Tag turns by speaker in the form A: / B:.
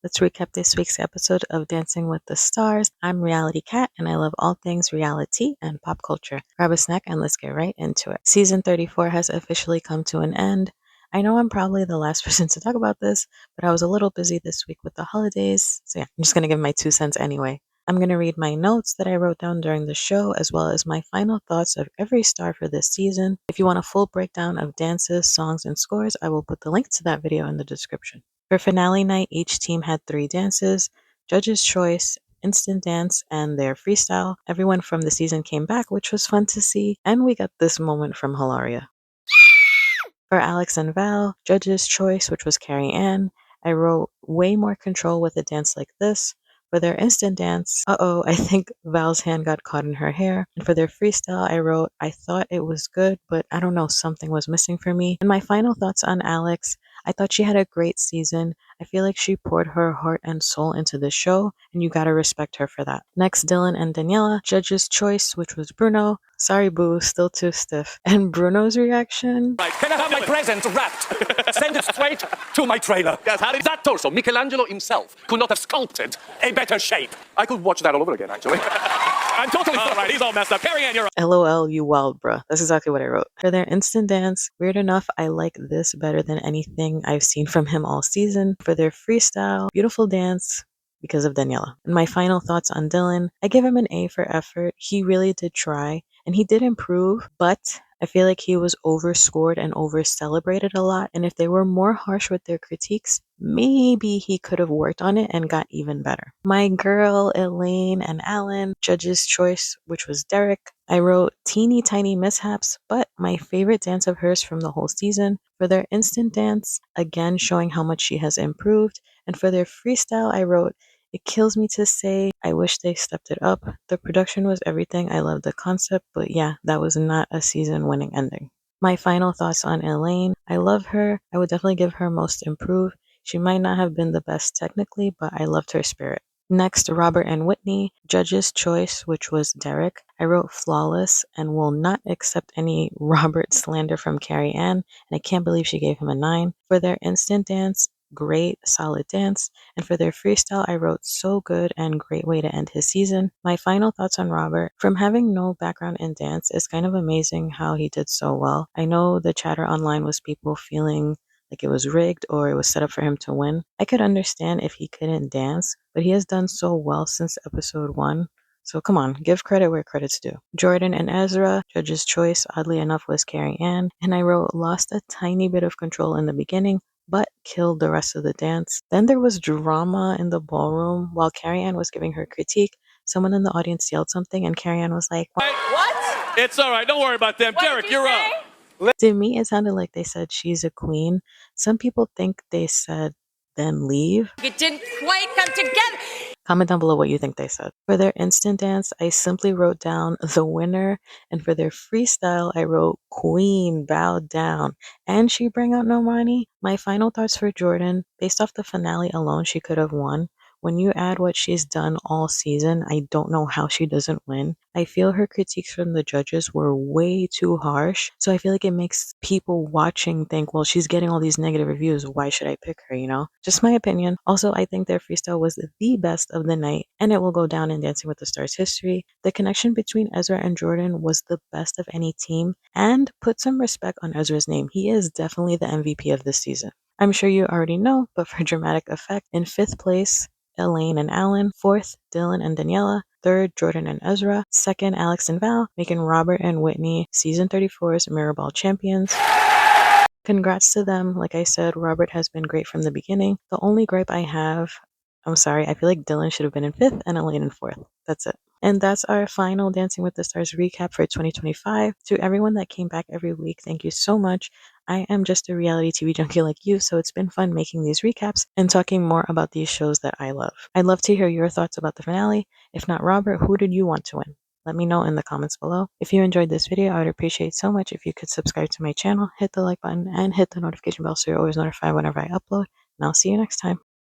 A: Let's recap this week's episode of Dancing with the Stars. I'm Reality Cat, and I love all things reality and pop culture. Grab a snack and let's get right into it. Season 34 has officially come to an end. I know I'm probably the last person to talk about this, but I was a little busy this week with the holidays, so yeah, I'm just going to give my 2 cents anyway. I'm going to read my notes that I wrote down during the show, as well as my final thoughts of every star for this season. If you want a full breakdown of dances, songs, and scores, I will put the link to that video in the description. For finale night, each team had 3 dances: Judge's Choice, Instant Dance, and their freestyle. Everyone from the season came back, which was fun to see, and we got this moment from Hilaria. For Alex and Val, Judge's Choice, which was Carrie Ann, I wrote way more control with a dance like this. For their instant dance, I think Val's hand got caught in her hair. And for their freestyle, I wrote, I thought it was good, but I don't know, something was missing for me. And my final thoughts on Alex, I thought she had a great season. I feel like she poured her heart and soul into the show, and you gotta respect her for that. Next, Dylan and Daniela, Judge's Choice, which was Bruno. Sorry, boo, still too stiff. And Bruno's reaction?
B: Right, can I have my present wrapped? Send it straight to my trailer.
C: Yes, how did
B: that torso, Michelangelo himself, could not have sculpted a better shape.
C: I could watch that all over again, actually.
B: I'm totally all right. He's all messed up. Carrie Ann, you're
A: LOL, you wild, bruh. That's exactly what I wrote. For their instant dance, weird enough, I like this better than anything I've seen from him all season. For their freestyle, beautiful dance because of Daniela. And my final thoughts on Dylan, I give him an A for effort. He really did try, and he did improve, but I feel like he was overscored and over-celebrated a lot, and if they were more harsh with their critiques, maybe he could have worked on it and got even better. My girl, Elaine and Alan, Judge's Choice, which was Derek, I wrote teeny tiny mishaps, but my favorite dance of hers from the whole season. For their instant dance, again showing how much she has improved, and for their freestyle, I wrote, it kills me to say, I wish they stepped it up. The production was everything. I love the concept, but yeah, that was not a season-winning ending. My final thoughts on Elaine. I love her. I would definitely give her most improved. She might not have been the best technically, but I loved her spirit. Next, Robert and Whitney, Judge's Choice, which was Derek. I wrote flawless and will not accept any Robert slander from Carrie Ann, and I can't believe she gave him a 9. For their instant dance, great, solid dance. And for their freestyle, I wrote so good and great way to end his season. My final thoughts on Robert. From having no background in dance, it's kind of amazing how he did so well. I know the chatter online was people feeling like it was rigged or it was set up for him to win. I could understand if he couldn't dance, but he has done so well since episode 1. So come on, give credit where credit's due. Jordan and Ezra, Judge's Choice, oddly enough, was Carrie Ann. And I wrote, lost a tiny bit of control in the beginning, but killed the rest of the dance. Then there was drama in the ballroom. While Carrie Ann was giving her critique, someone in the audience yelled something, and Carrie Ann was like,
B: what? It's all right. Don't worry about them. Derek, you're up.
A: To me, it sounded like they said she's a queen. Some people think they said, then leave.
D: It didn't quite come together.
A: Comment down below what you think they said. For their instant dance, I simply wrote down the winner, and for their freestyle, I wrote queen, bow down. And she bring out no money. My final thoughts for Jordan, based off the finale alone, she could have won. When you add what she's done all season, I don't know how she doesn't win. I feel her critiques from the judges were way too harsh, so I feel like it makes people watching think, well, she's getting all these negative reviews, why should I pick her, you know? Just my opinion. Also, I think their freestyle was the best of the night, and it will go down in Dancing with the Stars history. The connection between Ezra and Jordan was the best of any team, and put some respect on Ezra's name. He is definitely the MVP of this season. I'm sure you already know, but for dramatic effect, in 5th place, Elaine and Alan, 4th, Dylan and Daniela, 3rd, Jordan and Ezra, 2nd, Alex and Val, making Robert and Whitney season 34's Mirrorbal champions. Congrats to them. Like I said, Robert has been great from the beginning. The only gripe I have, I'm sorry, I feel like Dylan should have been in 5th and Elaine in 4th. That's it. And that's our final Dancing with the Stars recap for 2025. To everyone that came back every week, thank you so much. I am just a reality TV junkie like you, so it's been fun making these recaps and talking more about these shows that I love. I'd love to hear your thoughts about the finale. If not Robert, who did you want to win? Let me know in the comments below. If you enjoyed this video, I would appreciate so much if you could subscribe to my channel, hit the like button, and hit the notification bell so you're always notified whenever I upload. And I'll see you next time.